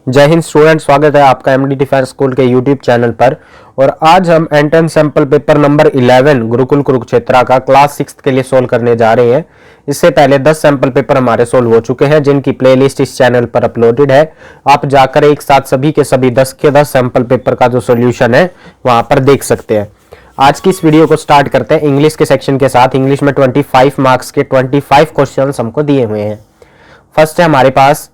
जय हिंद स्टूडेंट, स्वागत है आपका एमडी डिफेंस स्कूल के यूट्यूब चैनल पर। और आज हम entrance sample paper number 11 Gurukul Kurukshetra का क्लास 6 के लिए सोल्व करने जा रहे हैं। इससे पहले 10 सैंपल पेपर हमारे सोल्व हो चुके हैं, जिनकी प्लेलिस्ट इस चैनल पर अपलोडेड है। आप जाकर एक साथ सभी के सभी 10 के 10 सैंपल पेपर का जो सोल्यूशन है वहां पर देख सकते हैं। आज की इस वीडियो को स्टार्ट करते हैं इंग्लिश के सेक्शन के साथ। इंग्लिश में 25 मार्क्स के 25 क्वेश्चन हमको दिए हुए हैं। फर्स्ट है हमारे पास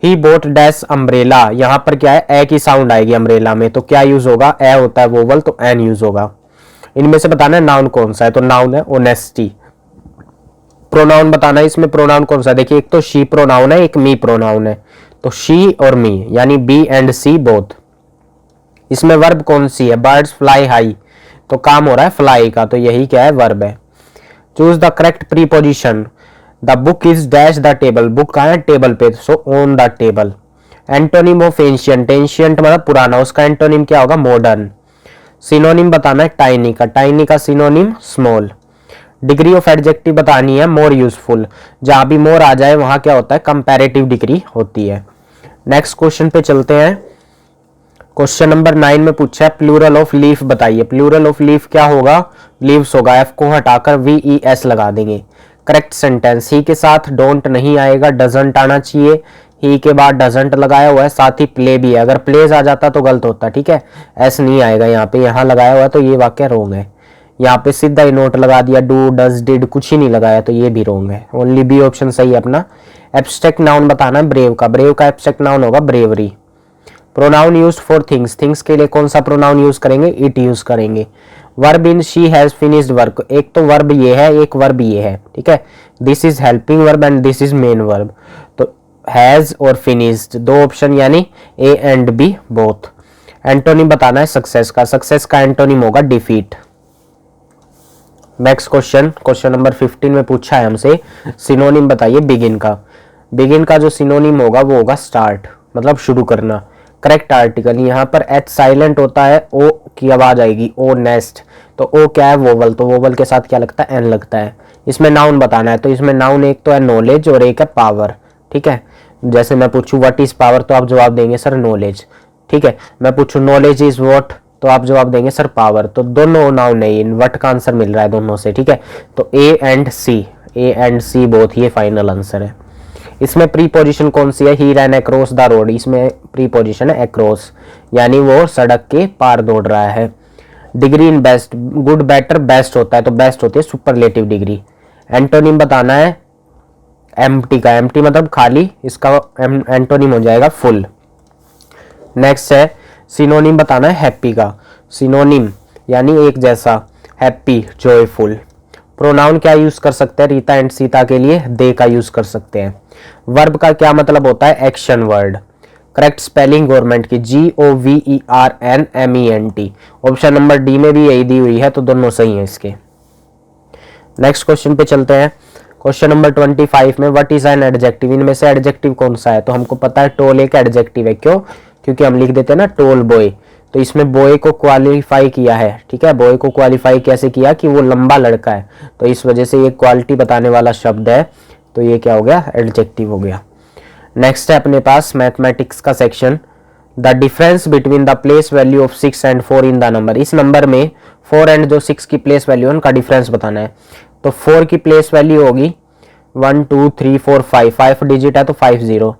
ही बोट डैश अम्ब्रेला। यहां पर क्या है, ए की साउंड आएगी अम्ब्रेला में, तो क्या यूज होगा, ए होता है वोवल तो एन यूज होगा। इनमें से बताना है नाउन कौन सा है, तो नाउन है ओनेस्टी। प्रोनाउन बताना है, इसमें प्रोनाउन कौन सा है। देखिए, एक तो शी प्रोनाउन है, एक मी प्रोनाउन है, तो शी और मी यानी बी एंड सी बोथ। इसमें वर्ब कौन सी है, बर्ड्स फ्लाई हाई, तो काम हो रहा है फ्लाई का, तो यही क्या है, वर्ब है। Choose the correct preposition. The book is dash the table, book कहाँ है, टेबल पे, so on the table. Antonym of ancient, ancient मतलब पुराना, उसका एंटोनिम क्या होगा, मॉडर्न। सिनोनिम बताना है टाइनी का, टाइनी का synonym small. Degree of adjective बतानी है मोर यूजफुल, जहां भी मोर आ जाए वहां क्या होता है, कंपैरेटिव डिग्री होती है। नेक्स्ट क्वेश्चन पे चलते हैं। क्वेश्चन नंबर 9 में पूछा है प्लूरल ऑफ लीफ बताइए। प्लूरल ऑफ लीफ क्या होगा, लीव्स होगा, एफ को हटाकर VES लगा देंगे। करेक्ट सेंटेंस, ही के साथ डोंट नहीं आएगा, डजंट आना चाहिए। ही के बाद डजंट लगाया हुआ है, साथ ही प्ले भी है, अगर प्लेज आ जाता तो गलत होता, ठीक है, एस नहीं आएगा यहाँ पे, यहाँ लगाया हुआ है तो ये वाक्य रोंग है। यहाँ पे सीधा ही नोट लगा दिया, डू डज डिड कुछ ही नहीं लगाया, तो ये भी रोंग है। ओनली बी ऑप्शन सही है अपना। एब्स्ट्रैक्ट नाउन बताना है ब्रेव का, ब्रेव का एब्स्ट्रैक्ट नाउन होगा bravery. Pronoun use for things, things के लिए कौन सा प्रोनाउन यूज करेंगे, इट यूज करेंगे। Verb in she has finished work, एक तो वर्ब ये है, एक वर्ब ये है, ठीक है। This is helping verb and this is main verb, तो हैज और फिनिश्ड दो ऑप्शन यानी A and B both. Antonym बताना है सक्सेस का, सक्सेस का एंटोनिम होगा defeat. Next question, question number 15 में पूछा है हमसे सिनोनिम बताइए बिगिन का। बिगिन का जो सिनोनिम होगा वो होगा स्टार्ट, मतलब शुरू करना। करेक्ट आर्टिकल, यहाँ पर एच साइलेंट होता है, ओ की आवाज आएगी, ओ नेस्ट, तो ओ क्या है, वोवल, तो वोवल के साथ क्या लगता है, एन लगता है। इसमें नाउन बताना है, तो इसमें नाउन एक तो है नॉलेज और एक है पावर, ठीक है। जैसे मैं पूछूं व्हाट इज पावर, तो आप जवाब देंगे सर नॉलेज, ठीक है। मैं पूछूं नॉलेज इज व्हाट, तो आप जवाब देंगे सर पावर, तो दोनों नाउन है, इन व्हाट का आंसर मिल रहा है दोनों से, ठीक है। तो ए एंड सी बोथ, ये फाइनल आंसर है। इसमें प्रीपोजिशन कौन सी है, ही रैन अक्रॉस द रोड, इसमें प्रीपोजिशन है अक्रॉस, यानी वो सड़क के पार दौड़ रहा है। Degree in best, good better best होता है, तो बेस्ट होती है सुपरलेटिव डिग्री। एंटोनिम बताना है एम्प्टी का, एम्प्टी मतलब खाली, इसका एंटोनिम हो जाएगा फुल। नेक्स्ट है सिनोनिम बताना है हैप्पी का, सिनोनिम यानी एक जैसा, हैप्पी जॉयफुल। प्रोनाउन क्या यूज कर सकते हैं, रीता एंड सीता के लिए दे का यूज कर सकते हैं। वर्ब का क्या मतलब होता है, action word. Correct spelling government की, GOVERNMENT। ऑप्शन नंबर डी में भी यही दी हुई है, तो दोनों सही है इसके। नेक्स्ट क्वेश्चन पे चलते हैं। क्वेश्चन नंबर 25 में व्हाट इज एन एडजेक्टिव, इनमें से एडजेक्टिव कौन सा है, तो हमको पता है टोल एक एडजेक्टिव है, क्यों, क्योंकि हम लिख देते हैं ना टोल बॉय, तो इसमें बॉय को क्वालिफाई किया है, ठीक है। बॉय को क्वालिफाई कैसे किया कि वो लंबा लड़का है, तो इस वजह से ये क्वालिटी बताने वाला शब्द है, तो ये क्या हो गया, एडजेक्टिव हो गया। नेक्स्ट है अपने पास मैथमेटिक्स का section. The difference between the place value of 6 and 4 in the number, इस नंबर में 4 एंड जो 6 की प्लेस वैल्यू है उनका डिफरेंस बताना है। तो 4 की प्लेस वैल्यू होगी 1 2 3 4 5, 5 डिजिट है तो 50,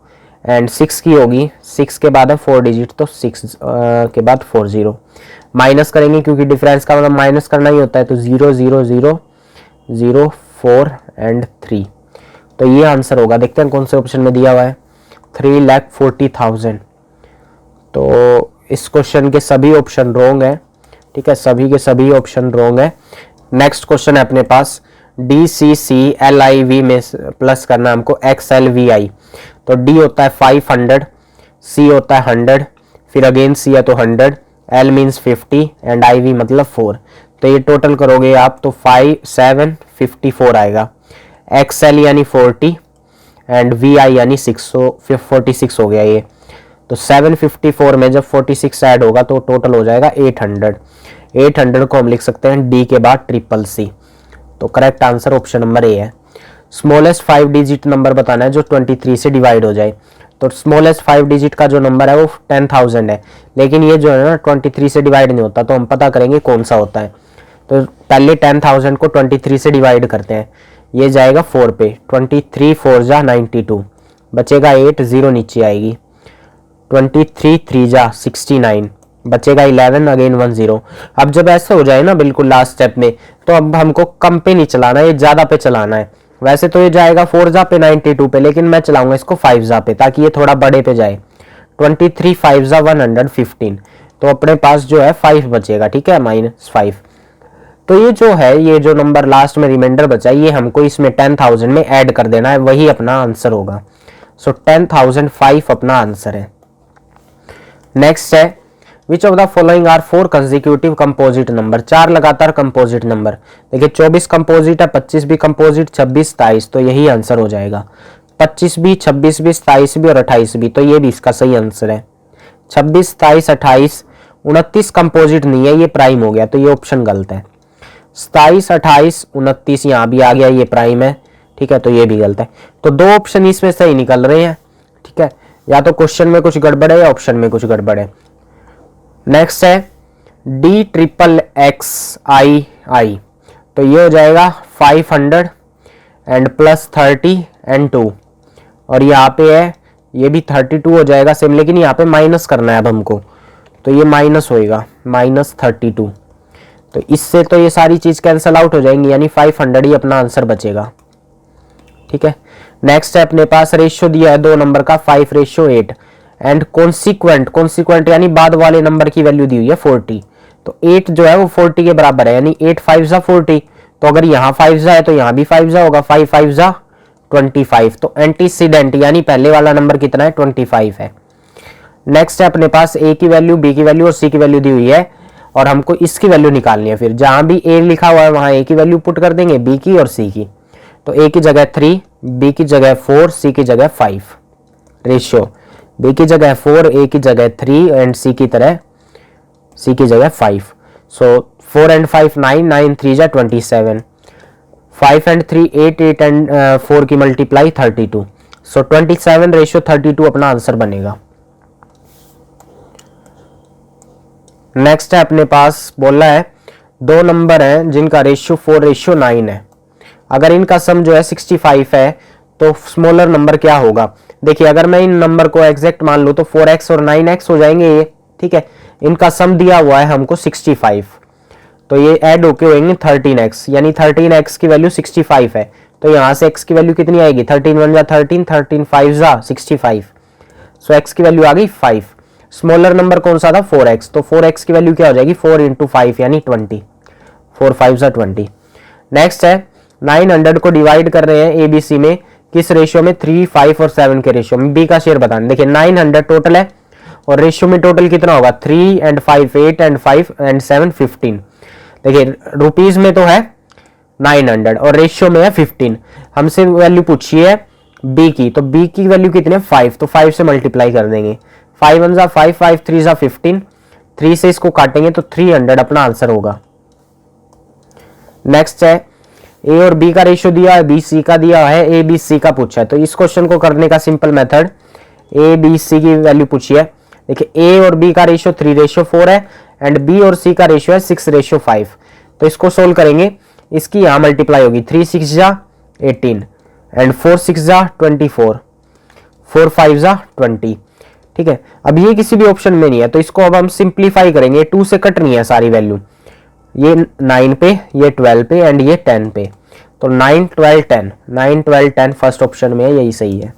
एंड 6 की होगी, 6 के बाद है 4 डिजिट, तो 6 के बाद 40। माइनस करेंगे क्योंकि डिफरेंस का मतलब माइनस करना ही होता है, तो 0 0 0 0 4 एंड 3, तो ये आंसर होगा। देखते हैं कौन से ऑप्शन में दिया हुआ है, 3,40,000। तो इस क्वेश्चन के सभी ऑप्शन रॉन्ग है, ठीक है, सभी के सभी ऑप्शन रॉन्ग है। नेक्स्ट क्वेश्चन है अपने पास DCCLIV में प्लस करना है हमको XLVI, तो D होता है 500, C होता है 100, फिर अगेन C है तो 100, L मीन्स 50 एंड IV मतलब 4, तो ये टोटल करोगे आप तो 5 7 54 आएगा। XL यानी 40 एंड VI यानी 6, तो 46 हो गया ये। तो 754 में जब 46 ऐड होगा तो टोटल हो जाएगा 800। 800 को हम लिख सकते हैं D के बाद CCC, तो correct answer option number A है। स्मॉलेस्ट 5 डिजिट नंबर बताना है जो 23 से डिवाइड हो जाए, तो स्मॉलेस्ट 5 डिजिट का जो नंबर है वो 10,000 है, लेकिन ये जो है ना 23 से डिवाइड नहीं होता, तो हम पता करेंगे कौन सा होता है। तो पहले 10,000 को 23 से डिवाइड करते हैं, ये जाएगा 4 पे, 23 4 जा 92, बचेगा 8, 0 नीचे आएगी, 23 3 जा 69, बचेगा 11, अगेन 1 0। अब जब ऐसे हो जाए ना बिल्कुल लास्ट स्टेप में, तो अब हमको कम पे नहीं चलाना है, ये ज़्यादा पे चलाना है। वैसे तो ये जाएगा 4 जा पे 92 पे, लेकिन मैं चलाऊंगा इसको 5 जा पे, ताकि ये थोड़ा बड़े पे जाए। 23 5 जा 115, तो अपने पास जो है 5 बचेगा, ठीक है, -5। तो ये जो है, ये जो नंबर लास्ट में रिमाइंडर बचा है, ये हमको इसमें 10,000 में ऐड कर देना है, वही अपना आंसर होगा। सो 10,005 अपना आंसर है। नेक्स्ट है, which of the following are 4 consecutive composite number, 4 लगातार कंपोजिट नंबर। देखिए 24 कंपोजिट है, 25 भी कंपोजिट, 26 27, तो यही आंसर हो जाएगा। 25 भी, 26 भी, 27 भी और 28 भी, तो ये भी इसका सही आंसर है। 26 27 28 29 कंपोजिट नहीं है, ये प्राइम हो गया, तो ये ऑप्शन गलत है। 27 28 29 यहाँ भी आ गया, ये प्राइम है, ठीक है, तो ये भी गलत है। तो 2 ऑप्शन इसमें सही निकल रहे हैं, ठीक है, या तो क्वेश्चन में कुछ गड़बड़ है या ऑप्शन में कुछ गड़बड़ है। नेक्स्ट है D XXII, तो ये हो जाएगा 500 एंड प्लस 30 एंड 2, और यहाँ पे है ये भी 32 हो जाएगा सेम, लेकिन यहाँ पे माइनस करना है अब हमको, तो ये माइनस होएगा -32। तो इससे तो ये सारी चीज कैंसल आउट हो जाएंगी, यानी 500 ही अपना आंसर बचेगा, ठीक है। नेक्स्ट है, अपने पास रेशियो दिया है 2 नंबर का 5:8 एंड कॉन्सिक्वेंट यानी बाद वाले नंबर की वैल्यू दी हुई है 40, तो 8 जो है वो 40 के बराबर है, यानी 8 5 जा 40, तो अगर यहाँ 5 जा है तो यहाँ भी 5 जा होगा, 5 5 जा 25, तो एंटीसीडेंट यानी पहले वाला नंबर कितना है 25 है। नेक्स्ट है, अपने पास ए की वैल्यू, बी की वैल्यू और सी की वैल्यू दी हुई है, और हमको इसकी वैल्यू निकालनी है। फिर जहां भी ए लिखा हुआ है वहां ए की वैल्यू पुट कर देंगे, बी की और सी की। तो ए की जगह 3, बी की जगह 4, सी की जगह 5। रेशियो बी की जगह 4, ए की जगह 3 एंड सी की जगह 5। सो 4 एंड 5 9, 9 3 जा 27, 5 एंड 3 8, 8 एंड 4 की मल्टीप्लाई 32। सो 27:32 अपना आंसर बनेगा। नेक्स्ट है, अपने पास बोला है 2 नंबर हैं जिनका रेशियो 4:9 है, अगर इनका सम जो है 65 है तो स्मॉलर नंबर क्या होगा। देखिए अगर मैं इन नंबर को एग्जैक्ट मान लूं तो 4x और 9x हो जाएंगे ये, ठीक है। इनका सम दिया हुआ है हमको 65, तो ये ऐड होके होंगे 13x, यानी 13x की वैल्यू 65 है, तो यहां से x की वैल्यू कितनी आएगी, 13 1 जा 13, 13 5 जा 65, सो x की वैल्यू आ गई 5। स्मॉलर नंबर कौन सा था 4x, तो 4x की वैल्यू क्या हो जाएगी 4 × 5 यानी 20, 4 5 जा 20। नेक्स्ट है, 900 को डिवाइड कर रहे हैं ABC में, किस रेशियो में, 3 5 और 7 के रेशियो में। बी का शेयर बताना, देखिए 900 टोटल है और रेशियो में टोटल कितना होगा, 3 एंड 5 8 एंड 5 एंड 7 15। देखिए रुपीज में तो है 900 और रेशियो में है 15। हमसे वैल्यू पूछी है बी की, तो बी की वैल्यू कितनी है 5, तो 5 से मल्टीप्लाई कर देंगे, 5 1 जा 5, 5 3 जा 15, 3 से इसको काटेंगे तो 300 अपना आंसर होगा। नेक्स्ट है, ए और बी का रेशियो दिया है, बी सी का दिया है, ए बी सी का पूछा है, तो इस क्वेश्चन को करने का simple method, A B C की वैल्यू पूछी है। देखिए ए और बी का रेशियो 3:4 है एंड बी और सी का रेशियो है 6:5, तो इसको सोल्व करेंगे, इसकी यहां मल्टीप्लाई होगी, 3 6 जा 18 एंड 4 6 जा 24, 4 5 जा 20, ठीक है। अब ये किसी भी ऑप्शन में नहीं है, तो इसको अब हम सिंप्लीफाई करेंगे, 2 से कट नहीं है सारी वैल्यू, ये 9 पे, ये 12 पे एंड ये 10 पे, तो 9 12 10, 9 12 10 फर्स्ट ऑप्शन में है, यही सही है।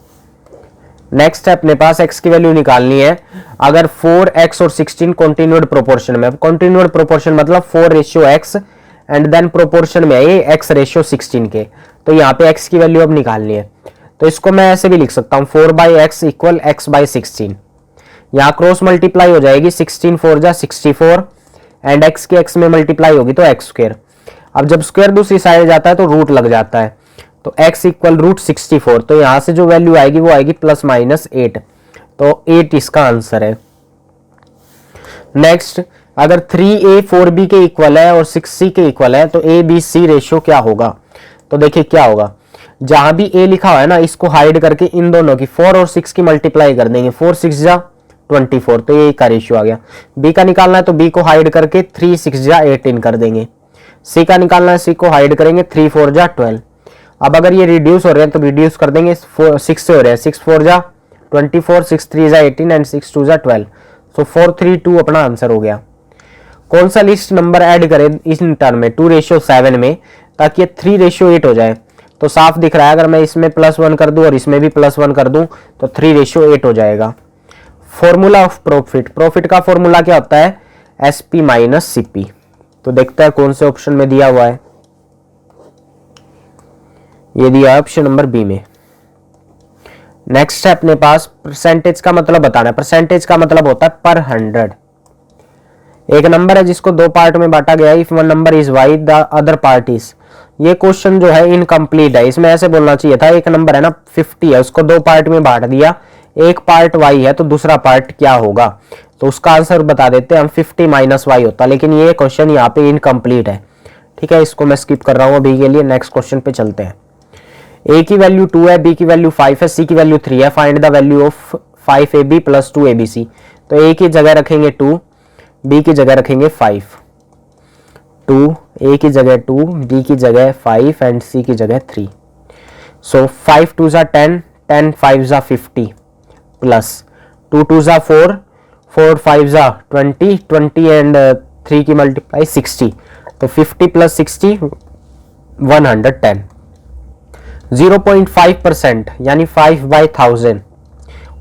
नेक्स्ट है, अपने पास x की वैल्यू निकालनी है, अगर 4x और 16 कॉन्टिन्यूड प्रोपोर्शन में, कॉन्टिन्यूड प्रोपोर्शन मतलब 4:x एंड देन प्रोपोर्शन में है ये x 16 के, तो यहाँ पे x की वैल्यू अब निकालनी है, तो इसको मैं ऐसे भी लिख सकता हूँ 4/x = x/16, यहाँ क्रॉस मल्टीप्लाई हो जाएगी, 16 4 जा 64 एंड x की x में मल्टीप्लाई होगी तो x²। अब जब स्क्वायर दूसरी साइड जाता है तो रूट लग जाता है, तो x = √64, तो यहां से जो वैल्यू आएगी वो आएगी +-8, तो 8 इसका आंसर है। नेक्स्ट, अगर 3a 4b के इक्वल है और 6c के इक्वल है तो a b c रेशियो क्या होगा, तो देखिए क्या होगा, जहां भी a लिखा हुआ है ना, इसको हाइड करके इन दोनों की 4 और 6 की मल्टीप्लाई कर देंगे, 4 6 जा 24, तो ये का रेशियो आ गया। b का निकालना है तो b को हाइड करके 3 6 जा 18 कर देंगे। c का निकालना है, c को हाइड करेंगे 3 4 जा 12। अब अगर ये रिड्यूस हो रहे हैं तो रिड्यूस कर देंगे, 6 से हो रहे हैं, 6 4 जा 24, 6 3 जा 18 एंड 6 2 जा 12। सो 4 3 2 अपना आंसर हो गया। कौन सा लिस्ट नंबर ऐड करें इस टर्म में 2:7 में, ताकि ये 3:8 हो जाए। तो साफ दिख रहा है, अगर मैं इसमें +1 कर दूं और इसमें भी +1 कर दूं तो 3:8 हो जाएगा। फॉर्मूला ऑफ प्रॉफिट, प्रॉफिट का फॉर्मूला क्या होता है, SP माइनस CP। तो देखते हैं कौन से ऑप्शन में दिया हुआ है। ये दिया है ऑप्शन नंबर बी में। नेक्स्ट है अपने पास परसेंटेज का मतलब बताना है। परसेंटेज का मतलब होता है पर 100। एक नंबर है जिसको दो पार्ट में बांटा गया है, if one number is why the other part is. ये क्वेश्चन जो है इनकम्प्लीट है, इसमें ऐसे बोलना चाहिए था, एक नंबर है ना 50 है, उसको दो पार्ट में बांट दिया, एक पार्ट वाई है तो दूसरा पार्ट क्या होगा, तो उसका आंसर बता देते हैं हम 50 माइनस वाई होता, लेकिन ये क्वेश्चन यहाँ पे इनकम्प्लीट है। ठीक है, इसको मैं स्किप कर रहा हूँ अभी के लिए। नेक्स्ट क्वेश्चन पे चलते हैं। ए की वैल्यू 2 है, बी की वैल्यू 5 है, सी की वैल्यू 3 है, find the value of 5ab plus 2abc। तो ए की जगह रखेंगे 2, बी की जगह रखेंगे 5, 2 ए की जगह 2, बी की जगह 5 एंड सी की जगह 3। सो 5 2 जा 10, 10 5 जा 50 प्लस 2 2 जा 4, 4 5 जा 20, 20 एंड 3 की मल्टीप्लाई 60। तो 50 प्लस 60 110। 0.5% यानी 5/1000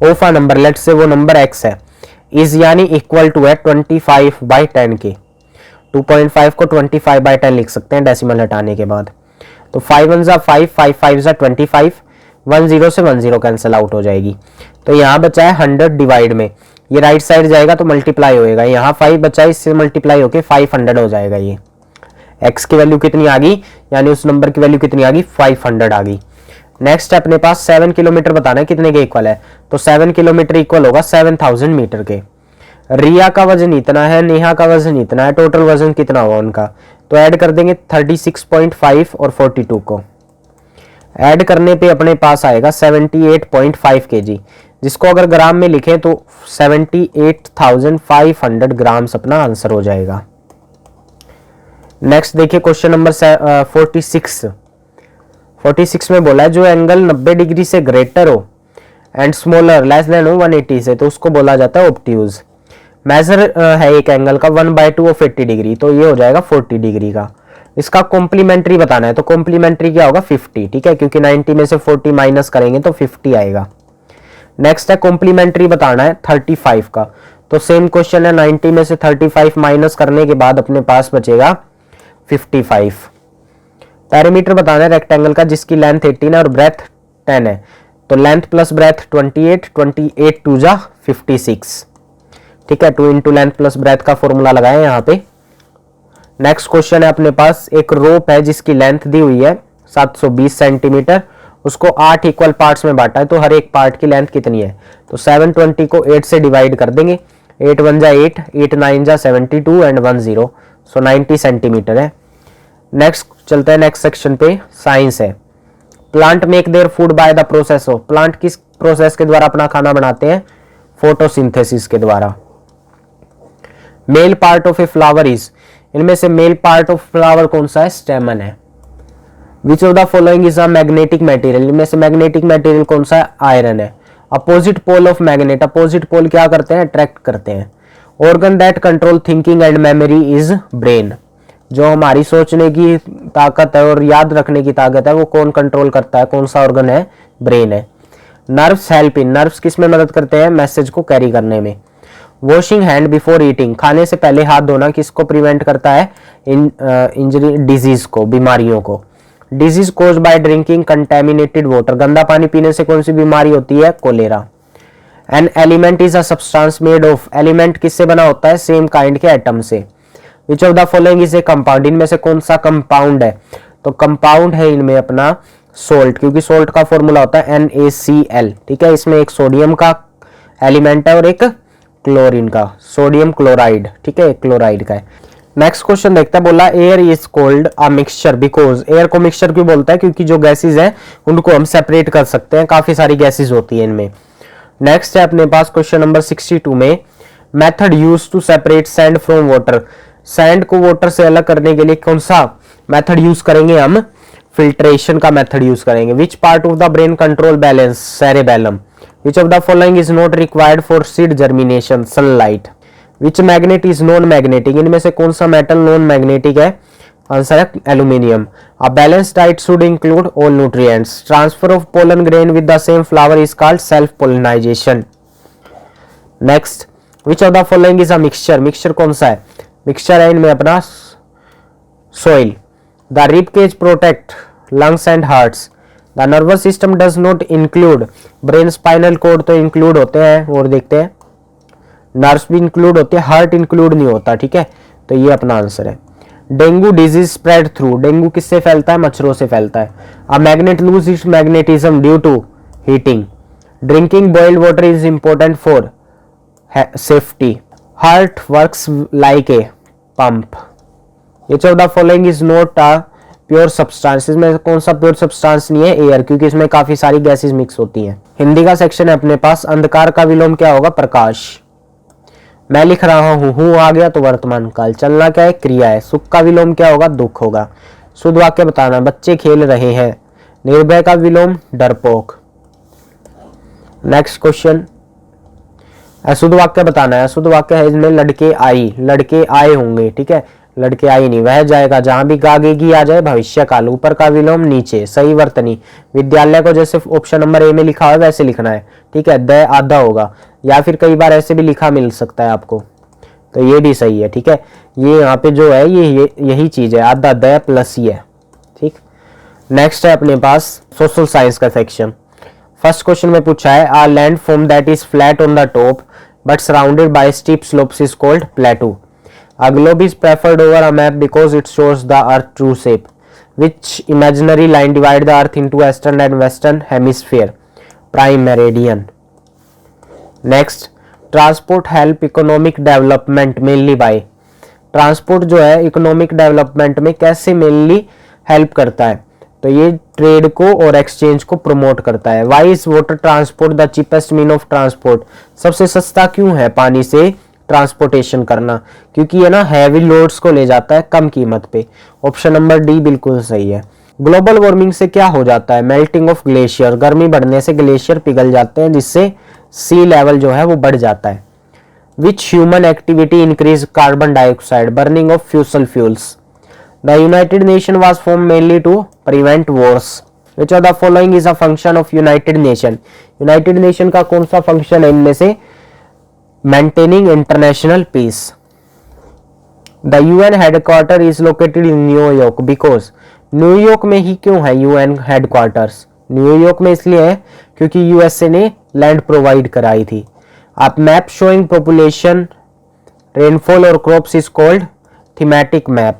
ऑफ अ नंबर, लेट से वो नंबर x है, इज यानी इक्वल टू है 25/10 के। 2.5 को 25/10 लिख सकते हैं डेसिमल हटाने के बाद। तो 5 1 जा 5, 5 5 जा 25, 1 0 से 1 0 कैंसिल आउट हो जाएगी। तो यहाँ बचा है 100 डिवाइड में, ये राइट साइड जाएगा तो मल्टीप्लाई होएगा, यहाँ 5 बचा है, इससे मल्टीप्लाई होके 500 हो जाएगा। ये x की वैल्यू कितनी आ गई, यानी उस नंबर की वैल्यू कितनी आ गई, 500 आ गई। नेक्स्ट है अपने पास 7 किलोमीटर बताना है कितने के इक्वल है। तो 7 किलोमीटर इक्वल होगा 7000 मीटर के। रिया का वजन इतना है, नेहा का वजन इतना है, टोटल वजन कितना हुआ उनका, तो ऐड कर देंगे 36.5 और 42 को। ऐड करने पे अपने पास आएगा 78.5 kg, जिसको अगर ग्राम में लिखें तो 78,500 ग्राम्स अपना आंसर हो जाएगा। नेक्स्ट देखिए क्वेश्चन नंबर 46 में बोला है जो एंगल 90 डिग्री से ग्रेटर हो एंड स्मॉलर लेस देन हो 180 से, तो उसको बोला जाता है ऑब्ट्यूज। मेजर है एक एंगल का 1/2 ऑफ 80 डिग्री, तो ये हो जाएगा 40 डिग्री का। इसका कॉम्प्लीमेंट्री बताना है, तो कॉम्प्लीमेंट्री क्या होगा 50। ठीक है, क्योंकि 90 में से 40 माइनस करेंगे तो 50 आएगा। नेक्स्ट है कॉम्प्लीमेंट्री बताना है 35 का। तो सेम क्वेश्चन है, 90 में से 35 माइनस करने के बाद अपने पास बचेगा 55। पैरामीटर बताना है रेक्टेंगल का जिसकी लेंथ 18 है और ब्रेथ 10 है, तो लेंथ प्लस ब्रेथ 28, 28 2 जा 56। ठीक है, 2 इंटू लेंथ प्लस ब्रेथ का फॉर्मूला लगाए यहाँ पे। नेक्स्ट क्वेश्चन है अपने पास, एक रोप है जिसकी लेंथ दी हुई है 720 सेंटीमीटर, उसको 8 इक्वल पार्ट्स में बांटा है, तो हर एक पार्ट की लेंथ कितनी है, तो 720 को 8 से डिवाइड कर देंगे, 8 1 जा 8, 8 9 जा 72 एंड 1 0, सो 90 सेंटीमीटर है। नेक्स्ट चलते हैं नेक्स्ट सेक्शन पे, साइंस है। Plant make their food by the process of, plant किस प्रोसेस के द्वारा अपना खाना बनाते हैं, फोटोसिंथेसिस के द्वारा। Male part of a flower is, इनमें से मेल पार्ट ऑफ फ्लावर कौन सा है, स्टेमन है। Which of the following is a magnetic material, इनमें से मैग्नेटिक मटेरियल कौन सा है, आयरन है। Opposite pole of magnet, opposite pole क्या करते हैं, अट्रैक्ट करते हैं। Organ that control thinking and memory is brain, जो हमारी सोचने की ताकत है और याद रखने की ताकत है वो कौन कंट्रोल करता है, कौन सा ऑर्गन है, ब्रेन है। नर्व्स हेल्प इन, नर्व्स किस में मदद करते हैं, मैसेज को कैरी करने में। वॉशिंग हैंड बिफोर ईटिंग, खाने से पहले हाथ धोना किसको प्रिवेंट करता है, इंजरी डिजीज को, बीमारियों को। Disease caused by drinking contaminated water, गंदा पानी पीने से कौन सी बीमारी होती है, cholera. An element is a substance made of, element किससे बना होता है, सेम काइंड के एटम से। Which of the following is a compound, इनमें से कौन सा कंपाउंड है, तो कंपाउंड है इनमें अपना सोल्ट, क्योंकि सोल्ट का फॉर्मूला होता है NaCl। ठीक है, इसमें एक सोडियम का एलिमेंट है और एक क्लोरीन का, सोडियम क्लोराइड। ठीक है, क्लोराइड का है। नेक्स्ट क्वेश्चन देखते हैं, बोला air is called a mixture because, air को मिक्सचर क्यों बोलता है, क्योंकि जो गैसेज हैं उनको हम सेपरेट कर सकते हैं, काफी सारी गैसेज होती है इनमें। नेक्स्ट है अपने पास क्वेश्चन नंबर 62 में, method use to separate sand from water, sand को वाटर से अलग करने के लिए कौन सा मेथड यूज करेंगे हम, फिल्ट्रेशन का मेथड यूज करेंगे। Which part of the brain control balance, cerebellum. Which of the following is not required for seed germination, sunlight. Which magnet is non magnetic, इनमें से कौन सा मेटल नॉन मैग्नेटिक है, answer है aluminium. A balance diet should include all nutrients, transfer of pollen grain with the same flower is called self pollination. Next, which of the following is a mixture, mixture कौन सा है, mixture है इनमें अपना soil. The rib cage protect lungs and hearts, the nervous system does not include brain, spinal cord तो include होते हैं, और देखते हैं नर्व्स भी इंक्लूड होते हैं, हार्ट इंक्लूड नहीं होता, ठीक है, तो ये अपना आंसर है। Dengue disease spread through, dengue किससे फैलता है, मच्छरों से फैलता है। A magnet lose its magnetism due to heating. Drinking boiled water is important for safety. Heart works like a pump. Which of the following is not a pure substance, इसमें कौन सा प्योर सब्सटेंस नहीं है, air, क्योंकि इसमें काफी सारी gases mix होती हैं। हिंदी का सेक्शन है अपने पास, अंधकार का विलोम क्या होगा, प्रकाश। मैं लिख रहा हूं आ गया तो वर्तमान काल। चलना क्या है, क्रिया है। सुख का विलोम क्या होगा, दुख होगा। शुद्ध वाक्य बताना, बच्चे खेल रहे हैं। निर्भय का विलोम डरपोक। नेक्स्ट क्वेश्चन, अशुद्ध वाक्य बताना है। अशुद्ध वाक्य है इसमें लड़के आए होंगे, ठीक है, लड़के आई नहीं, वह जाएगा, जहां भी गागेगी आ जाए, भविष्य काल। ऊपर का विलोम नीचे, सही वर्तनी। विद्यालय को जैसे ऑप्शन नंबर ए में लिखा है वैसे लिखना है, ठीक है, द आधा होगा, या फिर कई बार ऐसे भी लिखा मिल सकता है आपको, तो ये भी सही है, ठीक है। ये यहाँ पे जो है ये यही चीज है, आधा द प्लस ही है, ठीक। नेक्स्ट है अपने पास सोशल साइंस का सेक्शन। फर्स्ट क्वेश्चन में पूछा है, a land form that is flat on the top but surrounded by steep slopes is called plateau. A globe is preferred over a map because it shows the earth true shape. Which imaginary line divide the earth into eastern and western hemisphere? Prime meridian. Next, transport help economic development mainly by. Transport जो है economic development में कैसे mainly help करता है, तो ये trade को और एक्सचेंज को प्रमोट करता है। Why is water transport the cheapest mean of transport? सबसे सस्ता क्यों है पानी से ट्रांसपोर्टेशन करना, क्योंकि ये ना हैवी लोड्स को ले जाता है कम कीमत पे। ऑप्शन नंबर डी बिल्कुल सही है। ग्लोबल वार्मिंग से क्या हो जाता है, मेल्टिंग ऑफ ग्लेशियर, गर्मी बढ़ने से ग्लेशियर पिघल जाते हैं, जिससे सी लेवल जो है वो बढ़ जाता है। Which human activity increase carbon dioxide, burning of fossil fuels. The United Nation was form mainly to prevent wars. Which of the following is a function of United Nation, United Nation का कौन सा function है इनमें से, maintaining international peace. The UN headquarter is located in New York because, New York में ही क्यों है UN headquarters, New York में इसलिए है क्योंकि USA ने लैंड प्रोवाइड कराई थी। आप मैप शोइंग पॉपुलेशन, रेनफॉल और crops is called thematic map.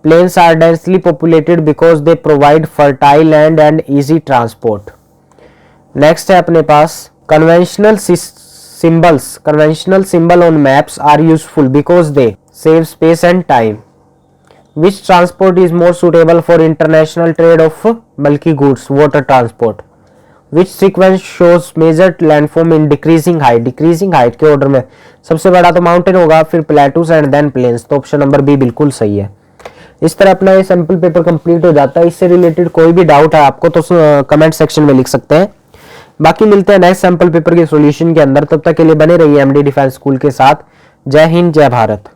Plains are densely populated because they provide fertile land and easy transport. Next है अपने पास conventional symbol on maps are useful because they save space and time. Which transport is more suitable for international trade of bulky goods, water transport. Which sequence shows measured landform in decreasing height, decreasing height के order में सबसे बड़ा तो mountain होगा, फिर plateaus and then planes, तो option number B बिल्कुल सही है। इस तरह अपना ये सैंपल पेपर कंप्लीट हो जाता है। इससे रिलेटेड कोई भी डाउट है आपको तो कमेंट सेक्शन में लिख सकते हैं। बाकी मिलते हैं नेक्स्ट सैंपल पेपर के सॉल्यूशन के अंदर, तब तक के लिए बने रहिए एमडी डिफेंस स्कूल के साथ। जय हिंद, जय भारत।